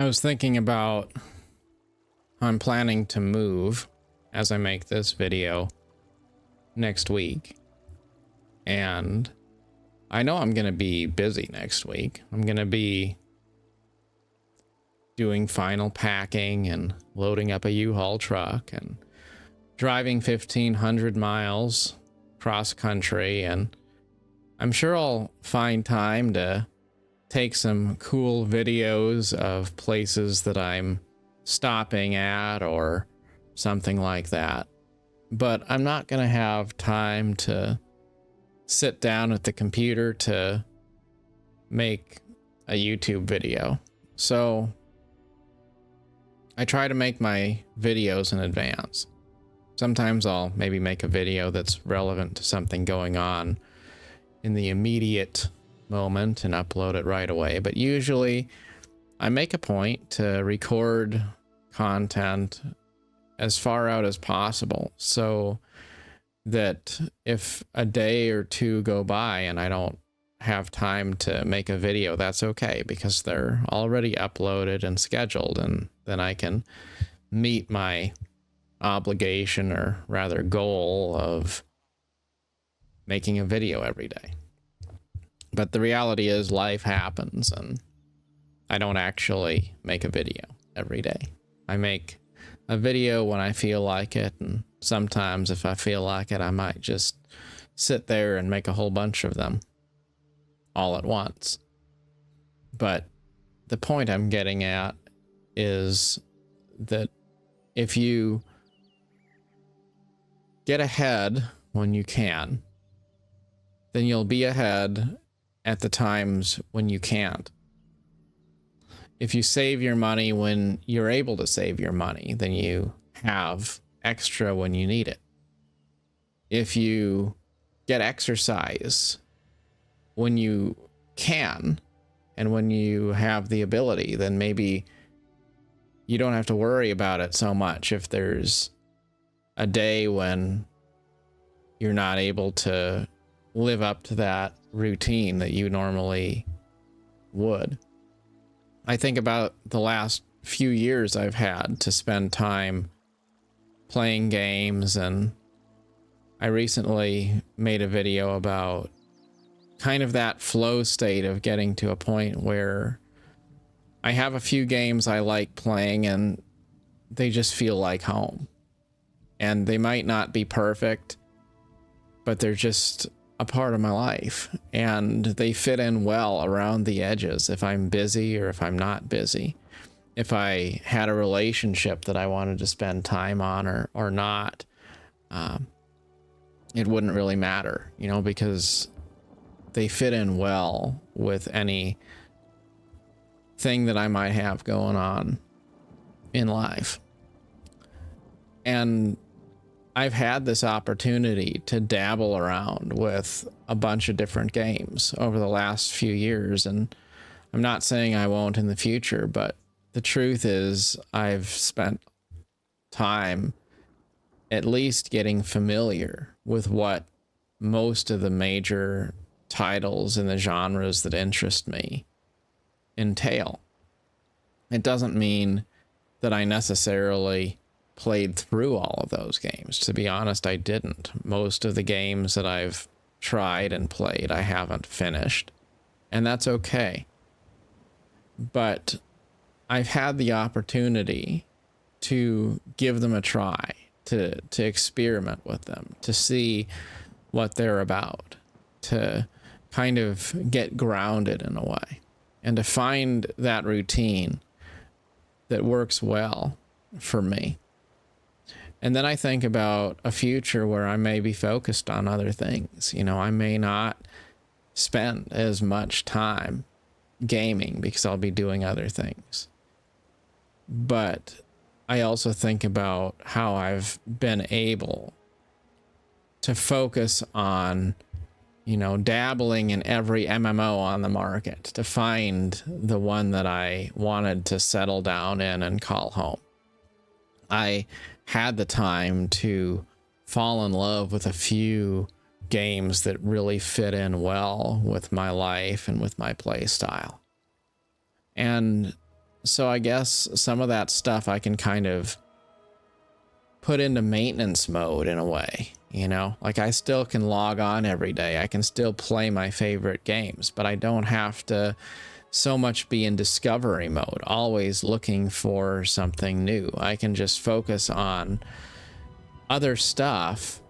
I was thinking about I'm planning to move as I make this video next week. And I know I'm going to be busy next week. I'm going to be doing final packing and loading up a U-Haul truck and driving 1,500 miles cross country. And I'm sure I'll find time to take some cool videos of places that I'm stopping at or something like that. But I'm not going to have time to sit down at the computer to make a YouTube video. So I try to make my videos in advance. Sometimes I'll maybe make a video that's relevant to something going on in the immediate moment and upload it right away. But usually I make a point to record content as far out as possible so that if a day or two go by and I don't have time to make a video, that's okay, because they're already uploaded and scheduled, and then I can meet my obligation, or rather goal, of making a video every day. But the reality is life happens and I don't actually make a video every day. I make a video when I feel like it, and sometimes if I feel like it, I might just sit there and make a whole bunch of them all at once. But the point I'm getting at is that if you get ahead when you can, then you'll be ahead at the times when you can't. If you save your money when you're able to save your money, then you have extra when you need it. If you get exercise when you can and when you have the ability, then maybe you don't have to worry about it so much if there's a day when you're not able to live up to that routine that you normally would. I think about the last few years I've had to spend time playing games, and I recently made a video about kind of that flow state of getting to a point where I have a few games I like playing and they just feel like home. And they might not be perfect, but they're just a part of my life, and they fit in well around the edges if I'm busy or if I'm not busy. If I had a relationship that I wanted to spend time on or not, it wouldn't really matter, you know, because they fit in well with any thing that I might have going on in life. And I've had this opportunity to dabble around with a bunch of different games over the last few years, and I'm not saying I won't in the future, but the truth is I've spent time at least getting familiar with what most of the major titles in the genres that interest me entail. It doesn't mean that I necessarily played through all of those games. To be honest, I didn't. Most of the games that I've tried and played, I haven't finished, and that's okay. But I've had the opportunity to give them a try, to experiment with them, to see what they're about, to kind of get grounded in a way, and to find that routine that works well for me. And then I think about a future where I may be focused on other things. You know, I may not spend as much time gaming because I'll be doing other things. But I also think about how I've been able to focus on, you know, dabbling in every MMO on the market to find the one that I wanted to settle down in and call home. I had the time to fall in love with a few games that really fit in well with my life and with my play style. And So I guess some of that stuff I can kind of put into maintenance mode in a way, you know, like I still can log on every day. I can still play my favorite games, but I don't have to so much be in discovery mode, always looking for something new. I can just focus on other stuff,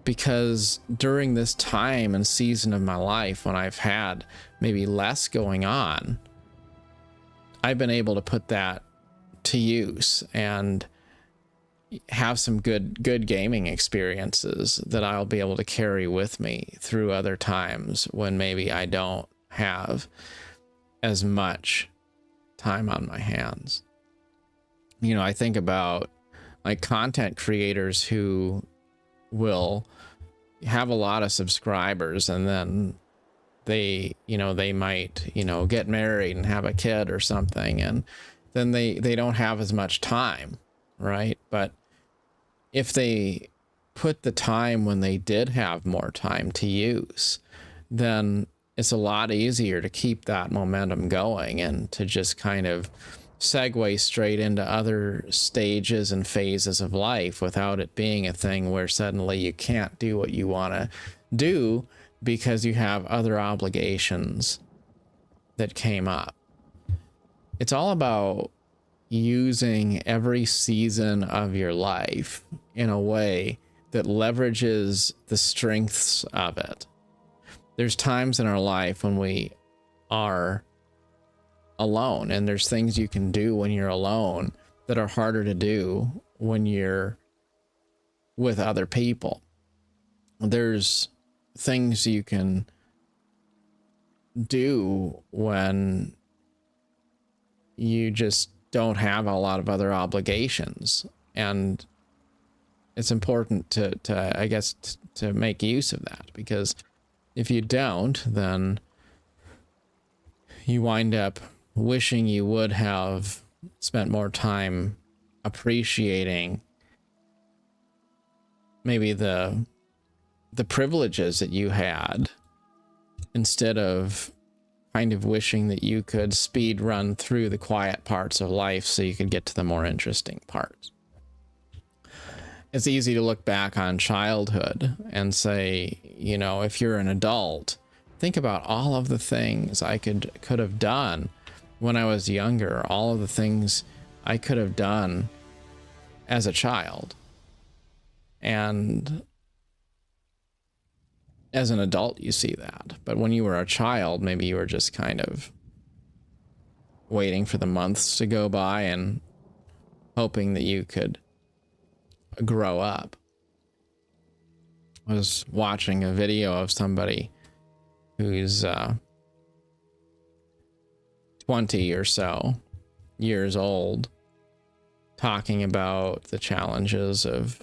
because during this time and season of my life when I've had maybe less going on, I've been able to put that to use and have some good gaming experiences that I'll be able to carry with me through other times when maybe I don't have as much time on my hands. You know, I think about like content creators who will have a lot of subscribers, and then they, you know, they might, you know, get married and have a kid or something, and then they don't have as much time, right? But if they put the time when they did have more time to use, then it's a lot easier to keep that momentum going and to just kind of segue straight into other stages and phases of life without it being a thing where suddenly you can't do what you want to do because you have other obligations that came up. It's all about using every season of your life in a way that leverages the strengths of it. There's times in our life when we are alone, and there's things you can do when you're alone that are harder to do when you're with other people. There's things you can do when you just don't have a lot of other obligations, and it's important to I guess to make use of that, because if you don't, then you wind up wishing you would have spent more time appreciating maybe the privileges that you had, instead of kind of wishing that you could speed run through the quiet parts of life so you could get to the more interesting parts. It's easy to look back on childhood and say, you know, if you're an adult, think about all of the things I could have done when I was younger, all of the things I could have done as a child. And as an adult, you see that. But when you were a child, maybe you were just kind of waiting for the months to go by and hoping that you could grow up. I was watching a video of somebody who's 20 or so years old, talking about the challenges of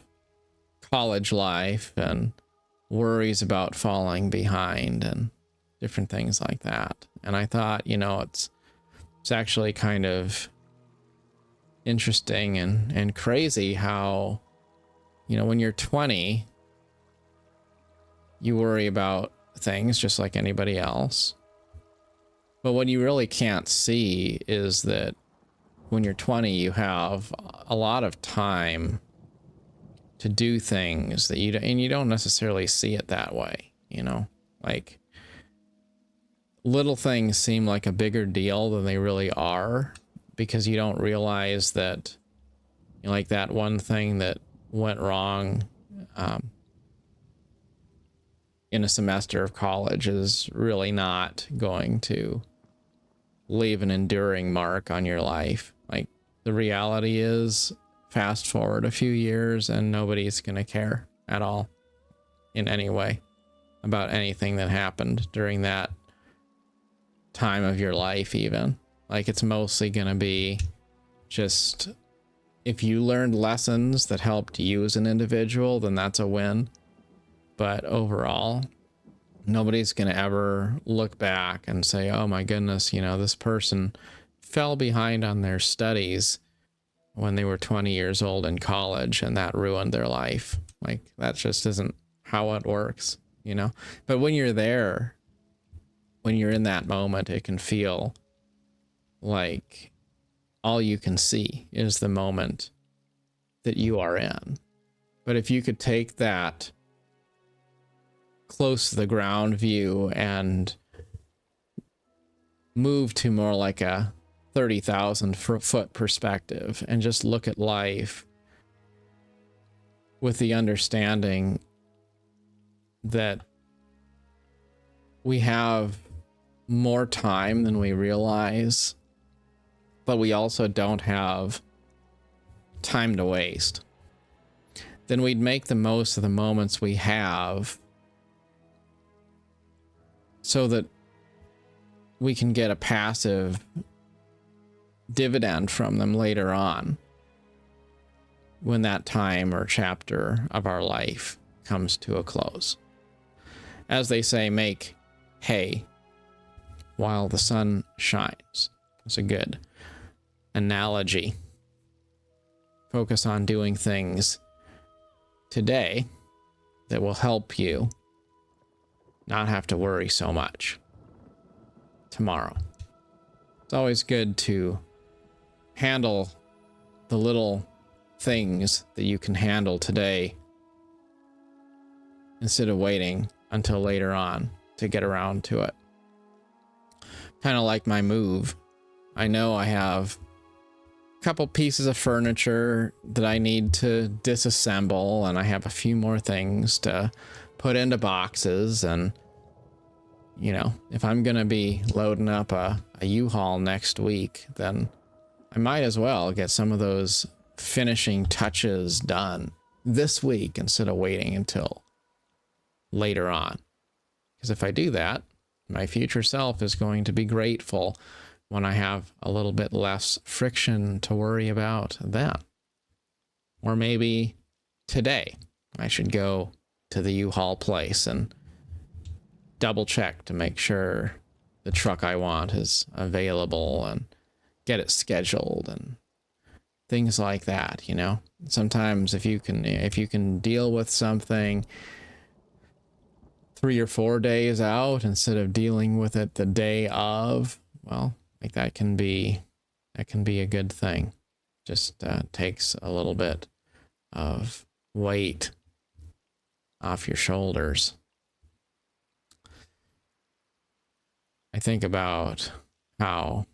college life and worries about falling behind and different things like that. And I thought, you know, it's actually kind of interesting and crazy how, you know, when you're 20, you worry about things just like anybody else. But what you really can't see is that when you're 20, you have a lot of time to do things that you don't necessarily see it that way, you know, like little things seem like a bigger deal than they really are, because you don't realize that, you know, like that one thing that went wrong in a semester of college is really not going to leave an enduring mark on your life. Like, the reality is, fast forward a few years and nobody's going to care at all in any way about anything that happened during that time of your life. Even like, it's mostly going to be just, if you learned lessons that helped you as an individual, then that's a win. But overall, nobody's going to ever look back and say, oh my goodness, you know, this person fell behind on their studies when they were 20 years old in college and that ruined their life. Like, that just isn't how it works, you know? But when you're there, when you're in that moment, it can feel like all you can see is the moment that you are in. But if you could take that close to the ground view and move to more like a 30,000 foot perspective and just look at life with the understanding that we have more time than we realize, but we also don't have time to waste, then we'd make the most of the moments we have so that we can get a passive dividend from them later on when that time or chapter of our life comes to a close. As they say, make hay while the sun shines. It's a good analogy. Focus on doing things today that will help you not have to worry so much tomorrow. It's always good to handle the little things that you can handle today instead of waiting until later on to get around to it. Kind of like my move. I know I have a couple pieces of furniture that I need to disassemble, and I have a few more things to put into boxes. And you know, if I'm gonna be loading up a U-Haul next week, then I might as well get some of those finishing touches done this week instead of waiting until later on. Because if I do that, my future self is going to be grateful when I have a little bit less friction to worry about then. Or maybe today I should go to the U-Haul place and double check to make sure the truck I want is available and get it scheduled and things like that, you know. Sometimes if you can deal with something 3 or 4 days out instead of dealing with it the day of, well, like that can be a good thing. Just takes a little bit of weight off your shoulders. I think about how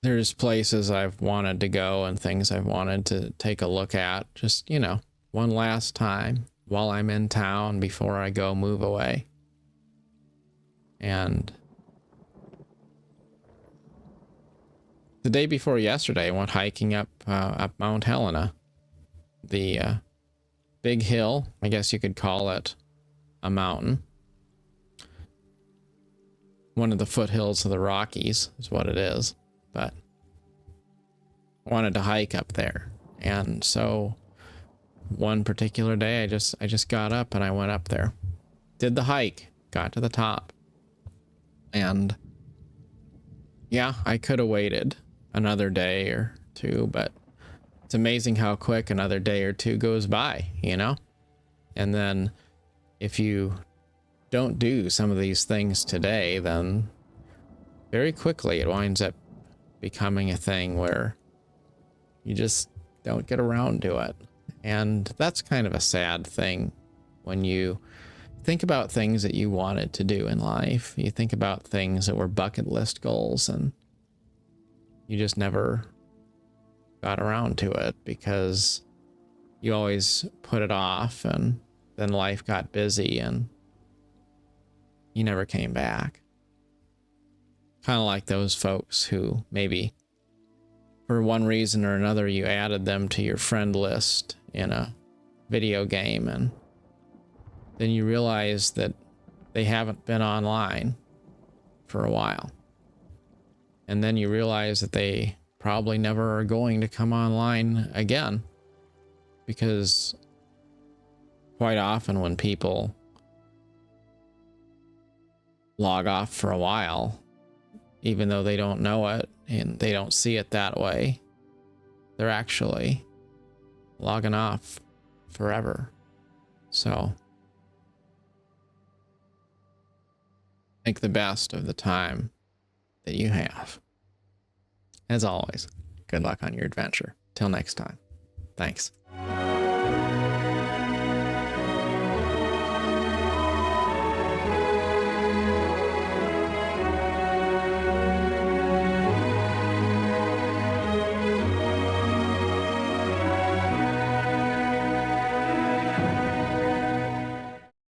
there's places I've wanted to go and things I've wanted to take a look at, just, you know, one last time while I'm in town before I go move away. And the day before yesterday, I went hiking up Mount Helena, the big hill. I guess you could call it a mountain. One of the foothills of the Rockies is what it is. But I wanted to hike up there, and so one particular day I just got up and I went up there, did the hike, got to the top, and yeah, I could have waited another day or two, but it's amazing how quick another day or two goes by, you know. And then if you don't do some of these things today, then very quickly it winds up becoming a thing where you just don't get around to it. And that's kind of a sad thing when you think about things that you wanted to do in life. You think about things that were bucket list goals and you just never got around to it because you always put it off, and then life got busy and you never came back. Kind of like those folks who maybe for one reason or another you added them to your friend list in a video game, and then you realize that they haven't been online for a while. And then you realize that they probably never are going to come online again, because quite often when people log off for a while, even though they don't know it and they don't see it that way, they're actually logging off forever. So make the best of the time that you have. As always, good luck on your adventure. Till next time. Thanks.